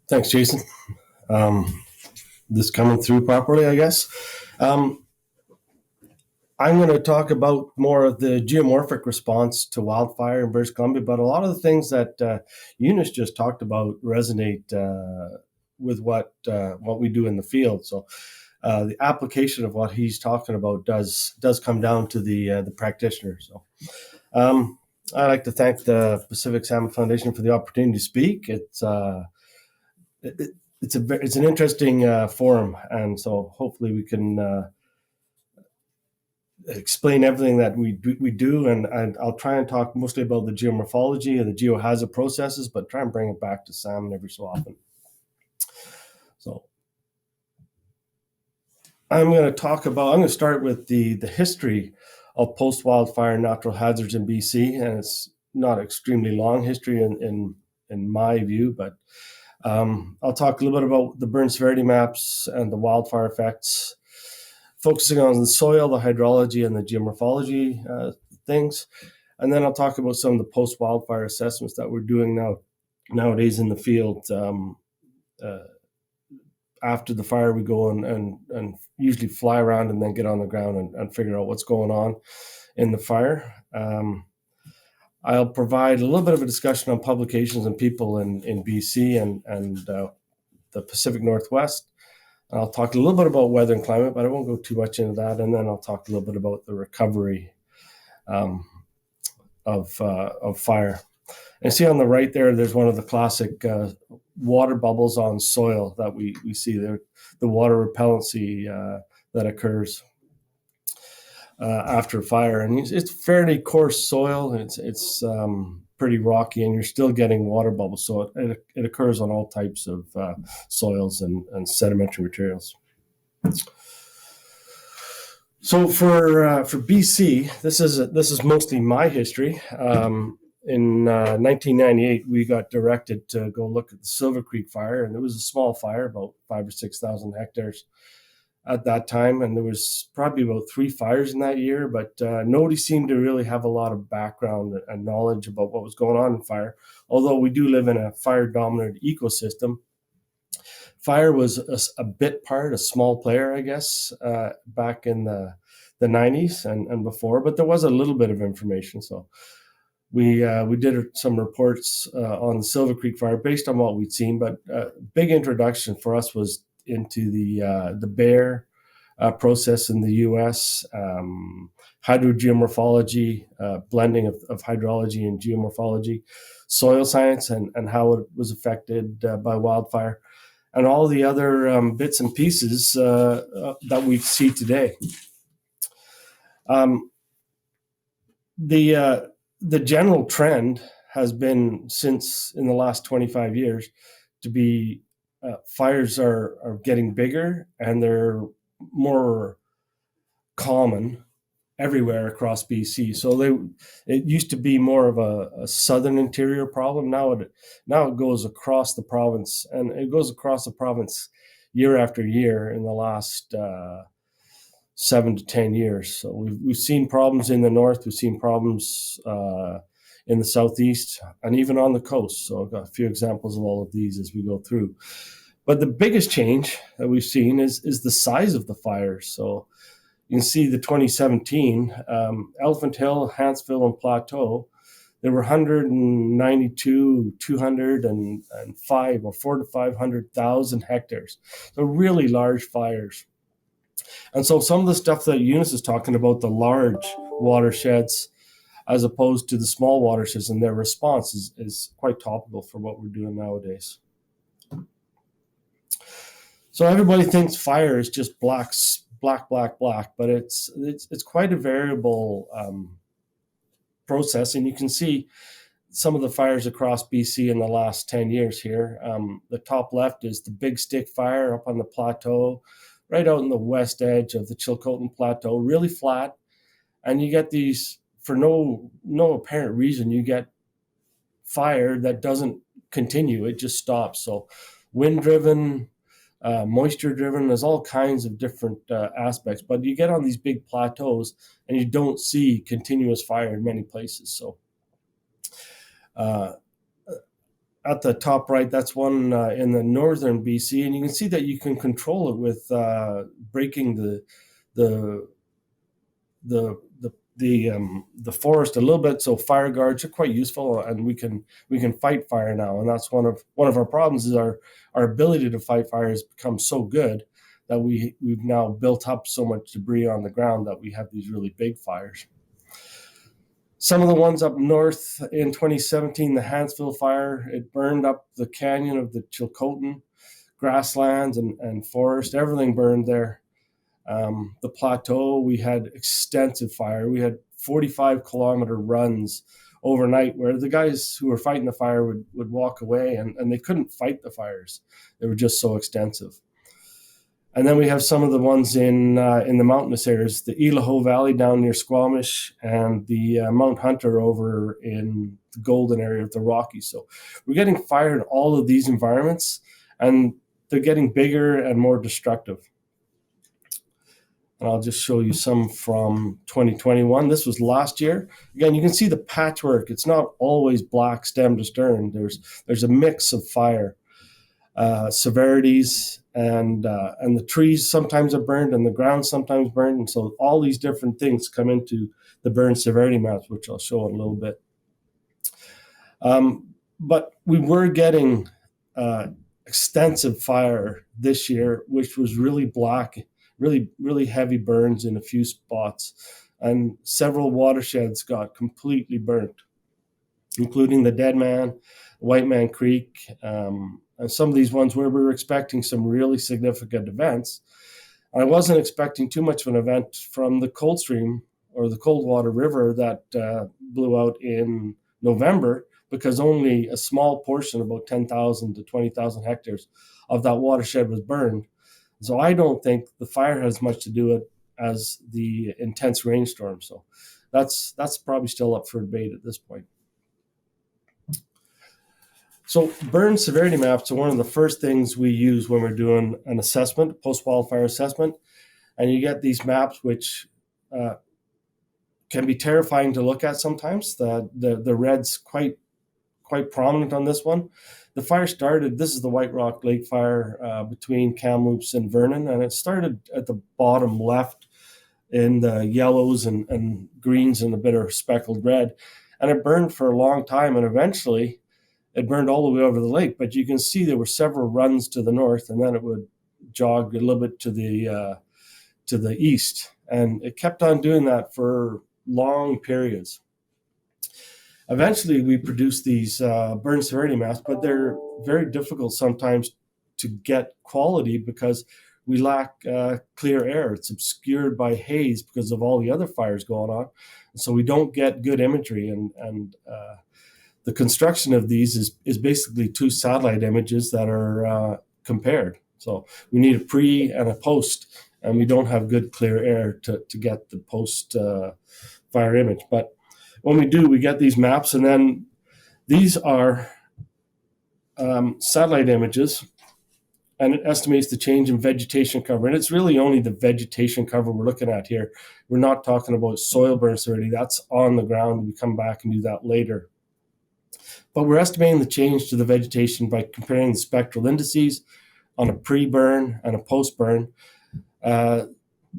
Thanks, Jason. This coming through properly, I guess. Um, I'm going to talk about more of the geomorphic response to wildfire in British Columbia, but a lot of the things that Eunice just talked about resonate with what we do in the field. So the application of what he's talking about does come down to the practitioner. So I'd like to thank the Pacific Salmon Foundation for the opportunity to speak. It's an interesting forum, and so hopefully we can explain everything that we do, and I'll try and talk mostly about the geomorphology and the geohazard processes, but try and bring it back to salmon every so often. So I'm going to start with the history of post-wildfire natural hazards in BC, and it's not extremely long history in my view, but I'll talk a little bit about the burn severity maps and the wildfire effects, focusing on the soil, the hydrology, and the geomorphology things. And then I'll talk about some of the post-wildfire assessments that we're doing nowadays in the field. After the fire, we go and usually fly around and then get on the ground and figure out what's going on in the fire. I'll provide a little bit of a discussion on publications and people in BC and the Pacific Northwest. I'll talk a little bit about weather and climate, but I won't go too much into that. And then I'll talk a little bit about the recovery of fire. And see on the right there's one of the classic water bubbles on soil that we see there, the water repellency that occurs after fire. And it's fairly coarse soil. It's pretty rocky, and you're still getting water bubbles. So it occurs on all types of soils and sedimentary materials. So for BC, this is mostly my history. In 1998, we got directed to go look at the Silver Creek fire, and it was a small fire, about 5,000 or 6,000 hectares at that time, and there was probably about 3 fires in that year, but nobody seemed to really have a lot of background and knowledge about what was going on in fire, although we do live in a fire-dominant ecosystem. Fire was a small player, I guess, back in the 90s and before, but there was a little bit of information. So we did some reports on the Silver Creek fire based on what we'd seen, but big introduction for us was into the Bear process in the U.S., hydrogeomorphology, blending of hydrology and geomorphology, soil science, and how it was affected by wildfire, and all the other bits and pieces that we see today. The general trend has been, since in the last 25 years, to be fires are getting bigger and they're more common everywhere across BC. So it used to be more of a southern interior problem. Now it goes across the province, and it goes across the province year after year in the last 7 to 10 years. So we've seen problems in the north, we've seen problems in the southeast, and even on the coast. So I've got a few examples of all of these as we go through. But the biggest change that we've seen is the size of the fires. So you can see the 2017 Elephant Hill, Hanceville, and Plateau. There were 192, 205, or 400,000 to 500,000 hectares. So really large fires. And so some of the stuff that Eunice is talking about, the large watersheds, as opposed to the small watersheds, and their response is quite topical for what we're doing nowadays. So everybody thinks fire is just black, but it's quite a variable process, and you can see some of the fires across BC in the last 10 years here. The top left is the Big Stick fire up on the plateau, right out in the west edge of the Chilcotin Plateau, really flat, and you get these, for no apparent reason, you get fire that doesn't continue, it just stops. So wind-driven, moisture-driven, there's all kinds of different aspects, but you get on these big plateaus and you don't see continuous fire in many places. So at the top right, that's one in the northern BC, and you can see that you can control it with breaking the the forest a little bit. So fire guards are quite useful, and we can fight fire now. And that's one of our problems is our ability to fight fire has become so good that we've now built up so much debris on the ground that we have these really big fires. Some of the ones up north in 2017, the Hansville fire, it burned up the canyon of the Chilcotin, grasslands and forest, everything burned there. The Plateau, we had extensive fire. We had 45-kilometer runs overnight where the guys who were fighting the fire would walk away, and they couldn't fight the fires. They were just so extensive. And then we have some of the ones in the mountainous areas, the Ilaho Valley down near Squamish, and the Mount Hunter over in the Golden area of the Rockies. So we're getting fire in all of these environments, and they're getting bigger and more destructive. And I'll just show you some from 2021. This was last year. Again, you can see the patchwork. It's not always black stem to stern. There's a mix of fire, severities, and the trees sometimes are burned, and the ground sometimes burned. And so all these different things come into the burn severity maps, which I'll show in a little bit. But we were getting extensive fire this year, which was really black, really heavy burns in a few spots, and several watersheds got completely burnt, including the Dead Man, White Man Creek, and some of these ones where we were expecting some really significant events. I wasn't expecting too much of an event from the Coldstream or the Coldwater River that blew out in November, because only a small portion, about 10,000 to 20,000 hectares of that watershed was burned. So I don't think the fire has much to do with it as the intense rainstorm. So that's probably still up for debate at this point. So burn severity maps are one of the first things we use when we're doing an assessment, post-wildfire assessment. And you get these maps which can be terrifying to look at sometimes. The red's quite prominent on this one. The fire started, this is the White Rock Lake fire between Kamloops and Vernon, and it started at the bottom left in the yellows and greens and a bit of speckled red. And it burned for a long time, and eventually it burned all the way over the lake. But you can see there were several runs to the north, and then it would jog a little bit to the east. And it kept on doing that for long periods. Eventually, we produced these burn severity maps, but they're very difficult sometimes to get quality because we lack clear air. It's obscured by haze because of all the other fires going on. And so we don't get good imagery. And the construction of these is basically two satellite images that are compared. So we need a pre and a post, and we don't have good clear air to get the post fire image. But when we do, we get these maps, and then these are satellite images, and it estimates the change in vegetation cover. And it's really only the vegetation cover we're looking at here. We're not talking about soil burn severity. That's on the ground. We come back and do that later. But we're estimating the change to the vegetation by comparing the spectral indices on a pre-burn and a post-burn.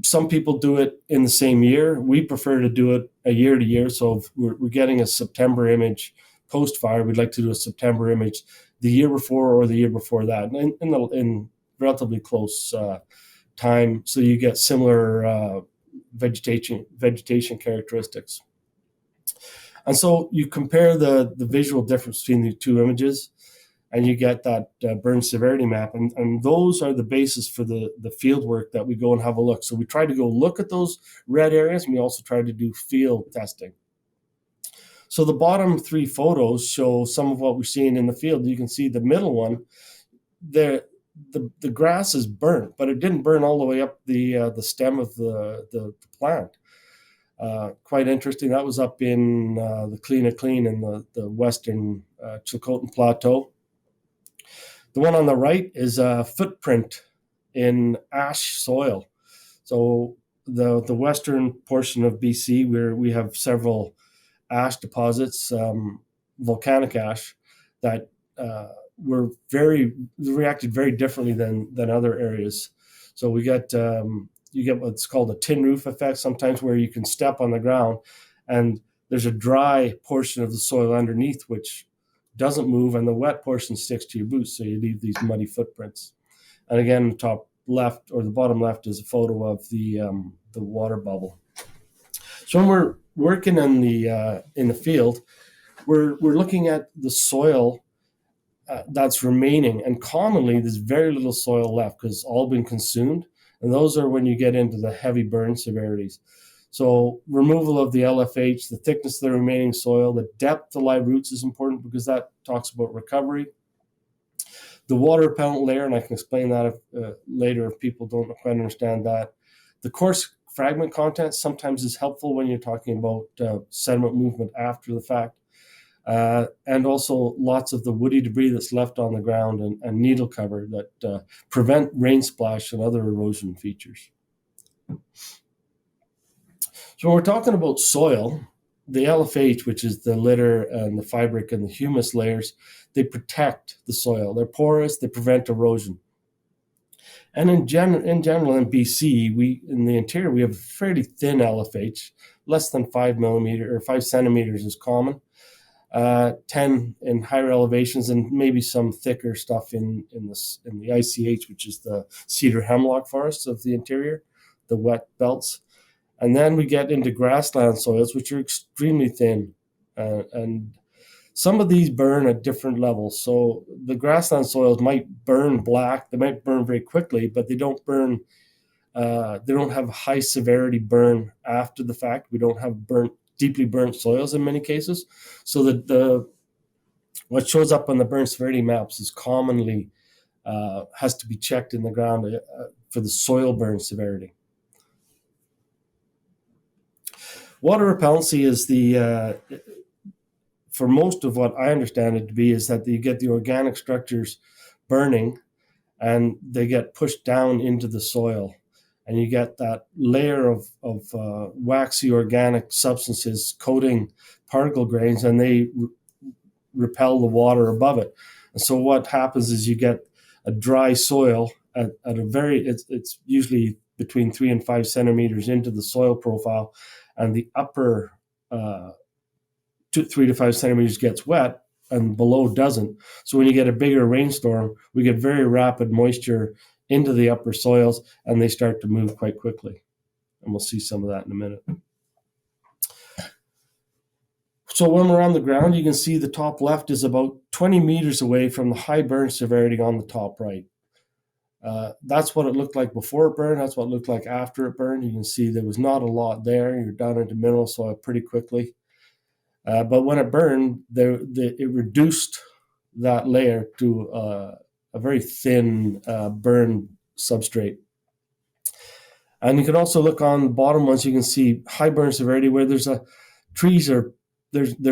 Some people do it in the same year. We prefer to do it a year to year. So if we're getting a September image post-fire, we'd like to do a September image the year before or the year before that, in relatively close time, so you get similar vegetation characteristics. And so you compare the visual difference between the two images, and you get that burn severity map. And those are the basis for the field work that we go and have a look. So we try to go look at those red areas, and we also try to do field testing. So the bottom three photos show some of what we're seeing in the field. You can see the middle one, the grass is burnt, but it didn't burn all the way up the stem of the plant. Quite interesting. That was up in the Clean in the western Chilcotin Plateau. The one on the right is a footprint in ash soil. So the western portion of BC, where we have several ash deposits, volcanic ash, that reacted very differently than other areas. So we get you get what's called a tin roof effect sometimes, where you can step on the ground and there's a dry portion of the soil underneath which doesn't move, and the wet portion sticks to your boots, so you leave these muddy footprints. And again, the top left or the bottom left is a photo of the water bubble. So when we're working in the field, we're looking at the soil that's remaining, and commonly there's very little soil left because it's all been consumed, and those are when you get into the heavy burn severities. So removal of the LFH, the thickness of the remaining soil, the depth of live roots is important because that talks about recovery. The water repellent layer, and I can explain that later if people don't quite understand that. The coarse fragment content sometimes is helpful when you're talking about sediment movement after the fact. And also lots of the woody debris that's left on the ground and needle cover that prevent rain splash and other erosion features. So when we're talking about soil, the LFH, which is the litter and the fibric and the humus layers, they protect the soil. They're porous, they prevent erosion. And in general in BC, in the interior, we have fairly thin LFH, less than 5 millimeter or 5 centimeters is common. 10 in higher elevations, and maybe some thicker stuff in the ICH, which is the cedar hemlock forests of the interior, the wet belts. And then we get into grassland soils, which are extremely thin. And some of these burn at different levels. So the grassland soils might burn black, they might burn very quickly, but they don't burn, they don't have high severity burn after the fact. We don't have deeply burnt soils in many cases. So that what shows up on the burn severity maps is commonly has to be checked in the ground for the soil burn severity. Water repellency is for most of what I understand it to be, is that you get the organic structures burning and they get pushed down into the soil. And you get that layer of waxy organic substances coating particle grains, and they repel the water above it. And so what happens is you get a dry soil at a it's usually between 3 and 5 centimeters into the soil profile, and the upper 3 to 5 centimeters gets wet and below doesn't. So when you get a bigger rainstorm, we get very rapid moisture into the upper soils, and they start to move quite quickly. And we'll see some of that in a minute. So when we're on the ground, you can see the top left is about 20 meters away from the high burn severity on the top right. That's what it looked like before it burned. That's what it looked like after it burned. You can see there was not a lot there. You're down into mineral soil pretty quickly. But when it burned, it reduced that layer to a very thin burn substrate. And you can also look on the bottom ones, you can see high burn severity where there's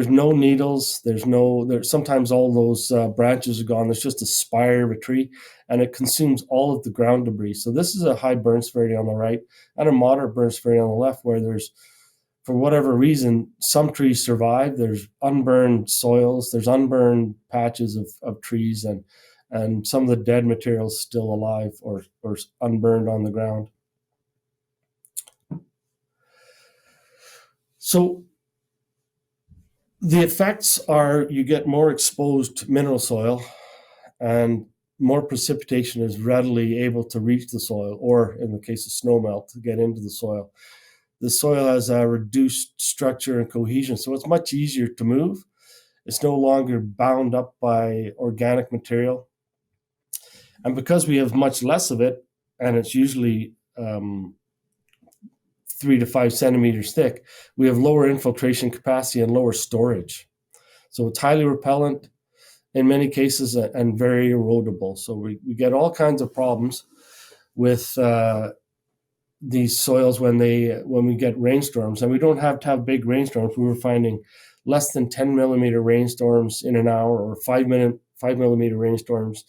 no needles, there's sometimes all those branches are gone, there's just a spire of a tree, and it consumes all of the ground debris. So this is a high burn severity on the right and a moderate burn severity on the left, where there's, for whatever reason, some trees survive, there's unburned soils, there's unburned patches of trees, and some of the dead material is still alive or unburned on the ground. So the effects are you get more exposed mineral soil, and more precipitation is readily able to reach the soil, or in the case of snowmelt, to get into the soil. The soil has a reduced structure and cohesion, so it's much easier to move. It's no longer bound up by organic material. And because we have much less of it, and it's usually 3 to 5 centimeters thick, we have lower infiltration capacity and lower storage. So it's highly repellent in many cases and very erodible. So we get all kinds of problems with these soils when we get rainstorms. And we don't have to have big rainstorms. We were finding less than 10 millimeter rainstorms in an hour, or 5 millimeter rainstorms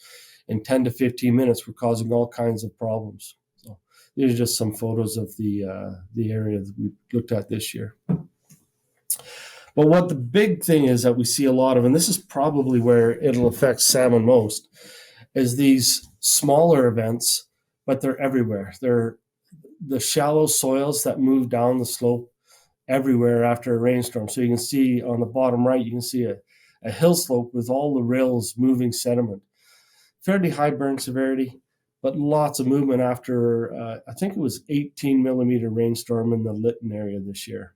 in 10 to 15 minutes were causing all kinds of problems. So these are just some photos of the area that we looked at this year. But what the big thing is that we see a lot of, and this is probably where it'll affect salmon most, is these smaller events, but they're everywhere. They're the shallow soils that move down the slope everywhere after a rainstorm. So you can see on the bottom right, you can see a hill slope with all the rills moving sediment. Fairly high burn severity, but lots of movement after, I think it was 18 millimeter rainstorm in the Lytton area this year.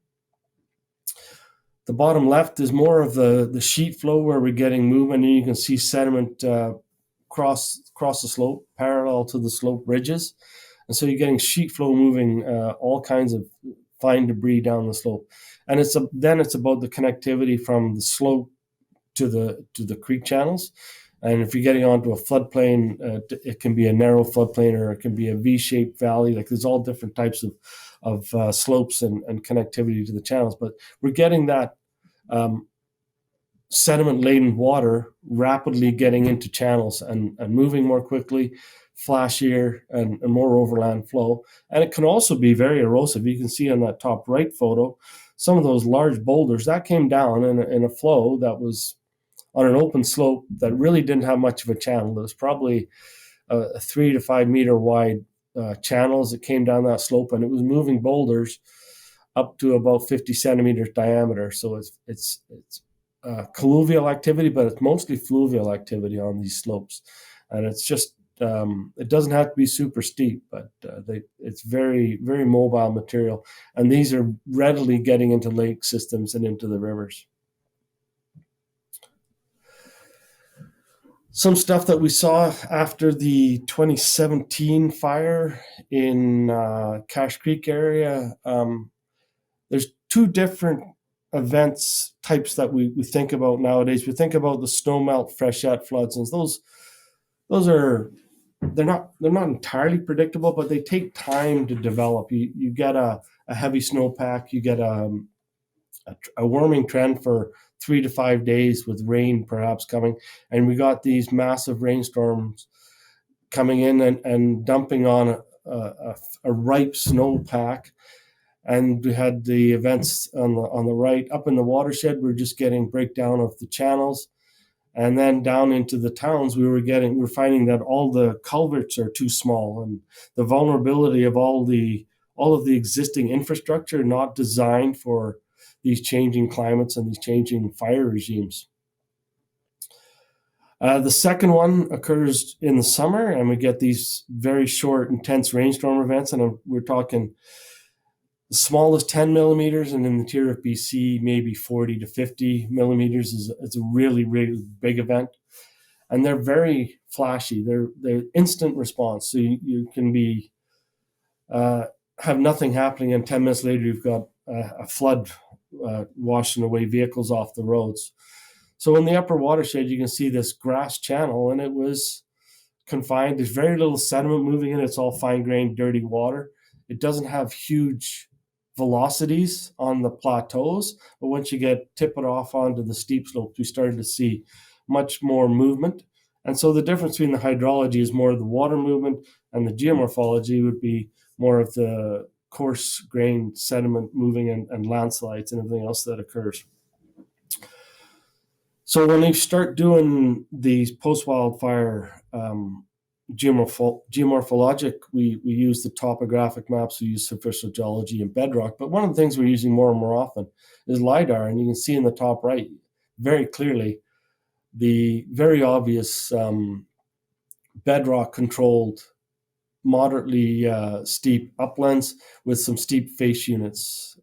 The bottom left is more of the sheet flow where we're getting movement, and you can see sediment cross the slope, parallel to the slope ridges. And so you're getting sheet flow moving all kinds of fine debris down the slope. And then it's about the connectivity from the slope to the creek channels. And if you're getting onto a floodplain, it can be a narrow floodplain or it can be a V-shaped valley. Like there's all different types of slopes and connectivity to the channels. But we're getting that sediment-laden water rapidly getting into channels and moving more quickly, flashier, and more overland flow. And it can also be very erosive. You can see on that top right photo, some of those large boulders, that came down in a flow that was on an open slope that really didn't have much of a channel. It was probably a 3 to 5 meter wide channel as it came down that slope, and it was moving boulders up to about 50 centimeters diameter. So it's colluvial activity, but it's mostly fluvial activity on these slopes. And it's just, it doesn't have to be super steep, but it's very, very mobile material. And these are readily getting into lake systems and into the rivers. Some stuff that we saw after the 2017 fire in Cache Creek area. There's two different events types that we think about nowadays. We think about the snowmelt freshet floods, and those are they're not entirely predictable, but they take time to develop. You get a heavy snowpack, you get a warming trend for 3 to 5 days with rain perhaps coming, and we got these massive rainstorms coming in and dumping on a ripe snowpack. And we had the events on the right. Up in the watershed, we're just getting breakdown of the channels. And then down into the towns, we're finding that all the culverts are too small, and the vulnerability of all of the existing infrastructure not designed for these changing climates and these changing fire regimes. The second one occurs in the summer, and we get these very short, intense rainstorm events, and we're talking the smallest 10 millimeters, and in the interior of BC, maybe 40 to 50 millimeters is a really, really big event. And they're very flashy. They're instant response. So you can be have nothing happening, and 10 minutes later, you've got a flood washing away vehicles off the roads. So in the upper watershed, you can see this grass channel, and it was confined. There's very little sediment moving in. It's all fine-grained, dirty water. It doesn't have huge velocities on the plateaus, but once you tip it off onto the steep slopes, we started to see much more movement. And so the difference between the hydrology is more of the water movement, and the geomorphology would be more of the coarse grained sediment moving and landslides and everything else that occurs. So when you start doing these post-wildfire geomorphologic, we use the topographic maps, we use superficial geology and bedrock, but one of the things we're using more and more often is LiDAR, and you can see in the top right very clearly the very obvious bedrock controlled, moderately steep uplands with some steep face units.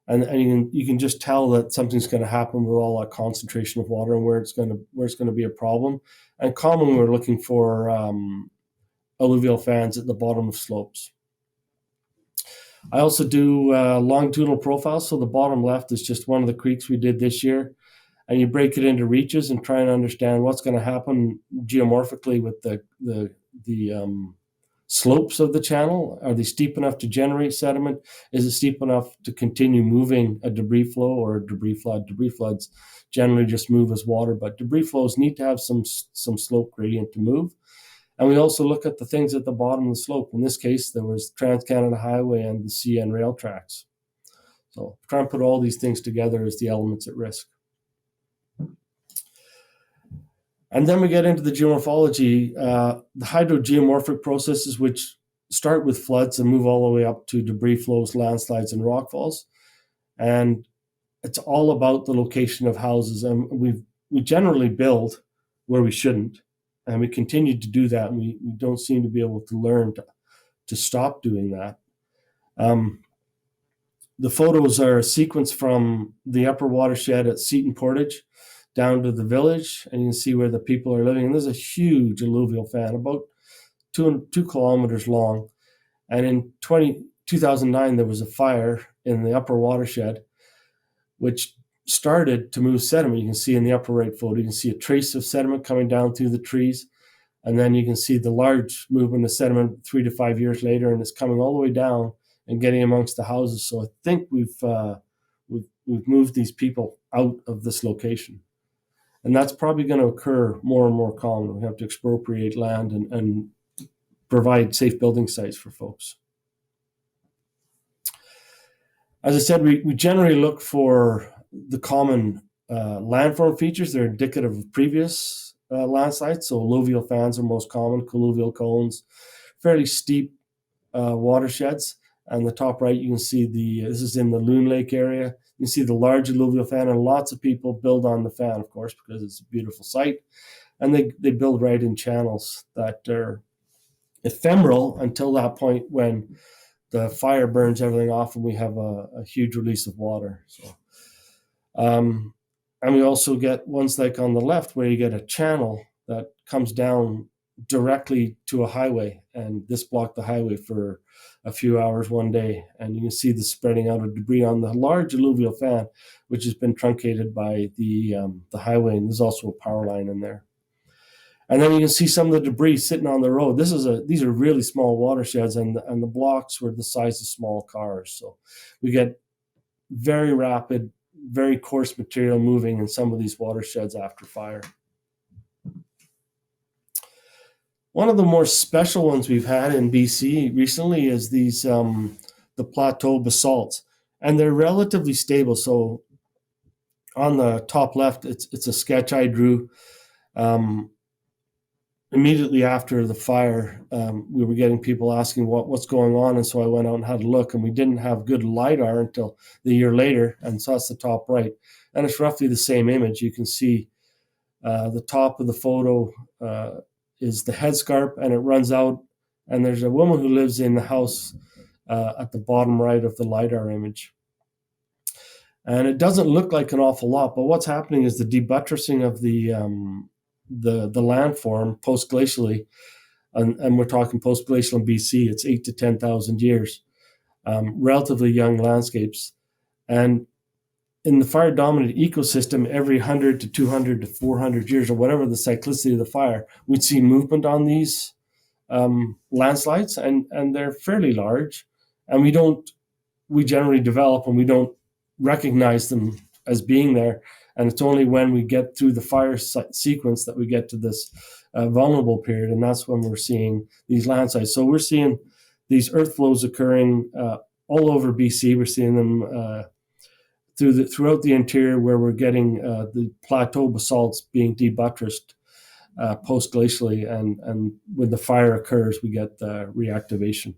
And you can just tell that something's going to happen with all that concentration of water and where it's going to be a problem. And commonly, we're looking for alluvial fans at the bottom of slopes. I also do longitudinal profiles. So the bottom left is just one of the creeks we did this year, and you break it into reaches and try and understand what's going to happen geomorphically with the slopes of the channel. Are they steep enough to generate sediment? Is it steep enough to continue moving a debris flow or a debris flood? Debris floods generally just move as water, but debris flows need to have some slope gradient to move. And we also look at the things at the bottom of the slope. In this case, there was Trans-Canada Highway and the CN rail tracks. So try and put all these things together as the elements at risk. And then we get into the geomorphology, the hydrogeomorphic processes, which start with floods and move all the way up to debris flows, landslides, and rockfalls. And it's all about the location of houses. And we generally build where we shouldn't. And we continue to do that. And we don't seem to be able to learn to stop doing that. The photos are a sequence from the upper watershed at Seton Portage down to the village, and you can see where the people are living. And there's a huge alluvial fan, about 2 kilometers long. And in 2009, there was a fire in the upper watershed, which started to move sediment. You can see in the upper right photo, you can see a trace of sediment coming down through the trees. And then you can see the large movement of sediment 3 to 5 years later, and it's coming all the way down and getting amongst the houses. So I think we've moved these people out of this location. And that's probably going to occur more and more commonly. We have to expropriate land and provide safe building sites for folks. As I said, we generally look for the common landform features. They're indicative of previous landslides. So alluvial fans are most common, colluvial cones, fairly steep watersheds. On the top right, you can see this is in the Loon Lake area. You can see the large alluvial fan, and lots of people build on the fan, of course, because it's a beautiful site. And they build right in channels that are ephemeral until that point when the fire burns everything off and we have a huge release of water. So, and we also get ones like on the left where you get a channel that comes down directly to a highway, and this blocked the highway for a few hours one day, and you can see the spreading out of debris on the large alluvial fan, which has been truncated by the highway, and there's also a power line in there. And then you can see some of the debris sitting on the road. These are really small watersheds, and the blocks were the size of small cars. So we get very rapid, very coarse material moving in some of these watersheds after fire. One of the more special ones we've had in BC recently is these the Plateau Basalts, and they're relatively stable. So on the top left, it's a sketch I drew immediately after the fire. We were getting people asking what's going on, and so I went out and had a look, and we didn't have good LiDAR until the year later, and so that's the top right. And it's roughly the same image. You can see the top of the photo is the headscarp, and it runs out, and there's a woman who lives in the house at the bottom right of the LiDAR image. And it doesn't look like an awful lot, but what's happening is the debuttressing of the landform post-glacially, and we're talking post-glacial in BC, it's 8 to 10,000 years, relatively young landscapes. And in the fire-dominated ecosystem, every 100 to 200 to 400 years, or whatever the cyclicity of the fire, we'd see movement on these landslides, and they're fairly large. And we generally develop and we don't recognize them as being there. And it's only when we get through the fire sequence that we get to this vulnerable period, and that's when we're seeing these landslides. So we're seeing these earth flows occurring all over BC. We're seeing them throughout the interior, where we're getting the plateau basalts being debuttressed post-glacially, and when the fire occurs, we get reactivation.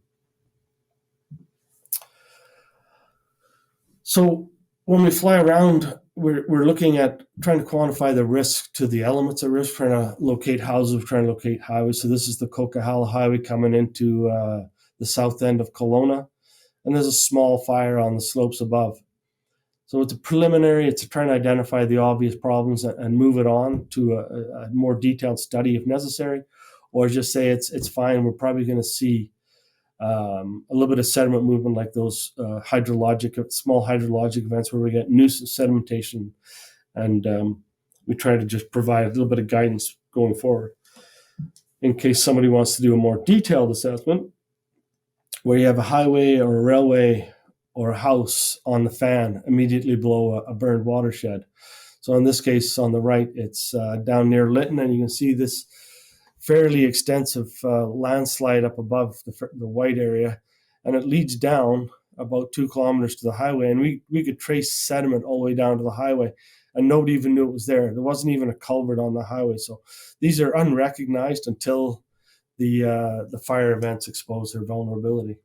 So when we fly around, we're looking at trying to quantify the risk to the elements at risk, trying to locate houses, trying to locate highways. So this is the Coquihalla Highway coming into the south end of Kelowna, and there's a small fire on the slopes above. So it's a preliminary, it's trying to identify the obvious problems and move it on to a more detailed study if necessary, or just say it's fine. We're probably going to see a little bit of sediment movement, like those small hydrologic events where we get nuisance sedimentation, and we try to just provide a little bit of guidance going forward. In case somebody wants to do a more detailed assessment, where you have a highway or a railway or a house on the fan immediately below a burned watershed. So in this case, on the right, it's down near Lytton, and you can see this fairly extensive landslide up above the white area, and it leads down about 2 kilometers to the highway, and we could trace sediment all the way down to the highway, and nobody even knew it was there. There wasn't even a culvert on the highway. So these are unrecognized until the fire events expose their vulnerability.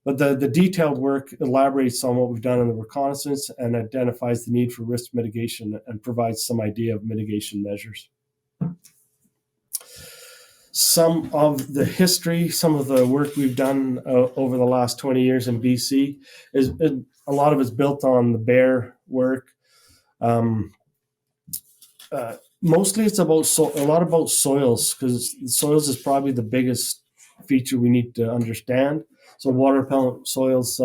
But the detailed work elaborates on what we've done in the reconnaissance and identifies the need for risk mitigation and provides some idea of mitigation measures. Some of the history, some of the work we've done over the last 20 years in BC is a lot of it's built on the bear work. Mostly it's about a lot about soils, because soils is probably the biggest feature we need to understand. So water repellent soils,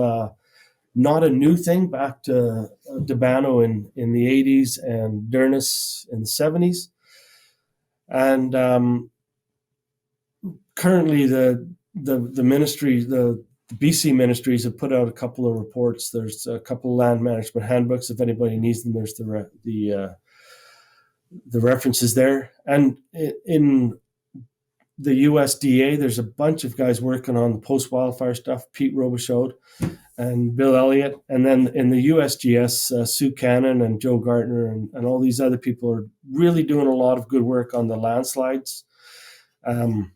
not a new thing, back to Debano in the 80s and Durness in the 70s. And currently the ministry, the BC ministries have put out a couple of reports. There's a couple of land management handbooks. If anybody needs them, there's the references there. And in the USDA, there's a bunch of guys working on the post-wildfire stuff, Pete Robichaud and Bill Elliott. And then in the USGS, Sue Cannon and Joe Gartner and all these other people are really doing a lot of good work on the landslides. And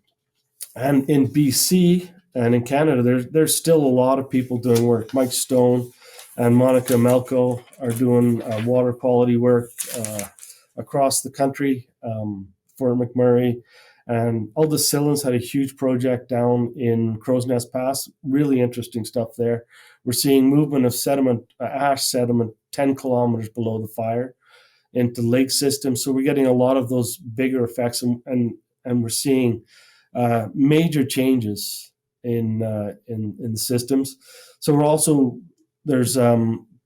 in BC and in Canada, there's still a lot of people doing work. Mike Stone and Monica Melko are doing water quality work across the country. Fort McMurray and Aldous Sillins had a huge project down in Crow's Nest Pass. Really interesting stuff there. We're seeing movement of sediment, ash sediment, 10 kilometers below the fire into lake systems. So we're getting a lot of those bigger effects, and we're seeing major changes in the systems. So we're also, there's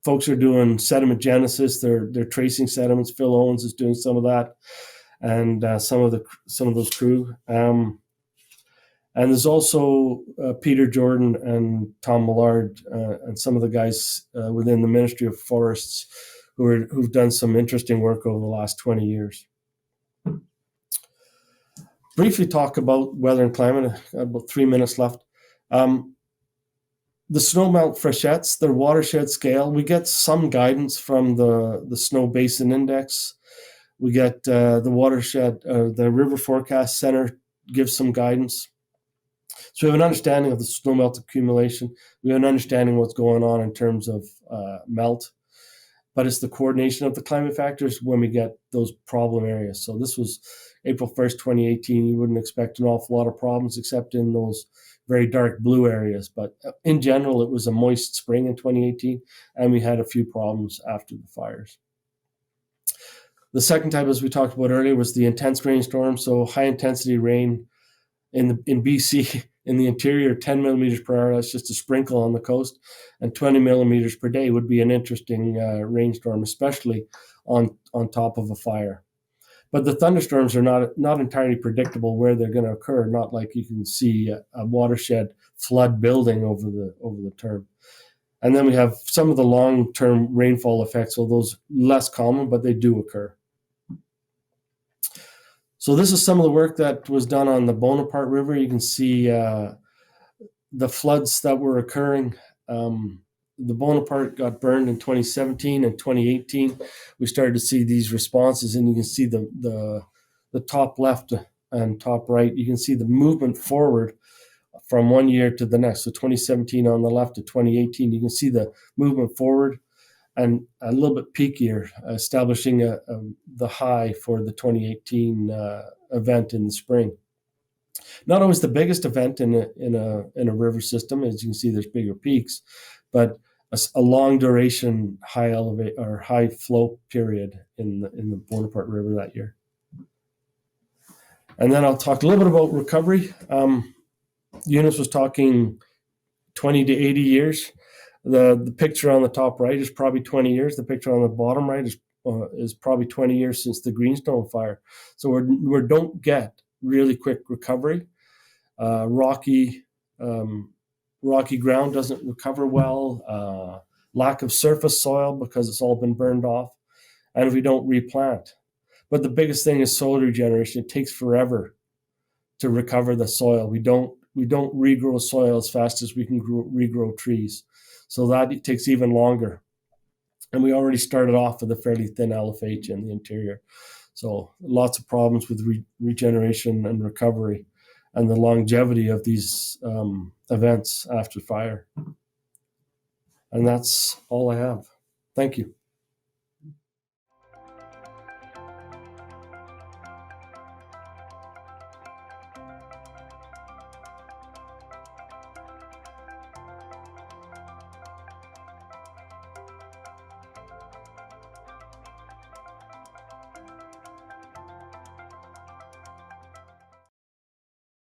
folks are doing sediment genesis. They're tracing sediments. Phil Owens is doing some of that, and some of those crew. And there's also Peter Jordan and Tom Millard and some of the guys within the Ministry of Forests who've done some interesting work over the last 20 years. Briefly talk about weather and climate. I've got about 3 minutes left. The snowmelt freshets, their watershed scale, we get some guidance from the Snow Basin Index. We get the watershed, the River Forecast Center gives some guidance. So we have an understanding of the snowmelt accumulation. We have an understanding of what's going on in terms of melt. But it's the coordination of the climate factors when we get those problem areas. So this was April 1st, 2018. You wouldn't expect an awful lot of problems except in those very dark blue areas. But in general, it was a moist spring in 2018, and we had a few problems after the fires. The second type, as we talked about earlier, was the intense rainstorm. So high intensity rain in BC, in the interior, 10 millimeters per hour, that's just a sprinkle on the coast, and 20 millimeters per day would be an interesting rainstorm, especially on top of a fire. But the thunderstorms are not entirely predictable where they're going to occur, not like you can see a watershed flood building over the term. And then we have some of the long-term rainfall effects, so those less common, but they do occur. So this is some of the work that was done on the Bonaparte River. You can see the floods that were occurring. The Bonaparte got burned in 2017 and 2018. We started to see these responses, and you can see the top left and top right. You can see the movement forward from one year to the next. So 2017 on the left to 2018, you can see the movement forward and a little bit peakier, establishing the high for the 2018 event in the spring. Not always the biggest event in a river system. As you can see, there's bigger peaks, but a long duration high flow period in the Bonaparte River that year. And then I'll talk a little bit about recovery. Eunice was talking 20 to 80 years. The picture on the top right is probably 20 years. The picture on the bottom right is probably 20 years since the Greenstone fire. So we don't get really quick recovery. Rocky ground doesn't recover well. Lack of surface soil because it's all been burned off, and we don't replant. But the biggest thing is soil regeneration. It takes forever to recover the soil. We don't we don't regrow soil as fast as we can regrow trees. So that takes even longer. And we already started off with a fairly thin LFH in the interior. So lots of problems with regeneration and recovery and the longevity of these events after fire. And that's all I have. Thank you.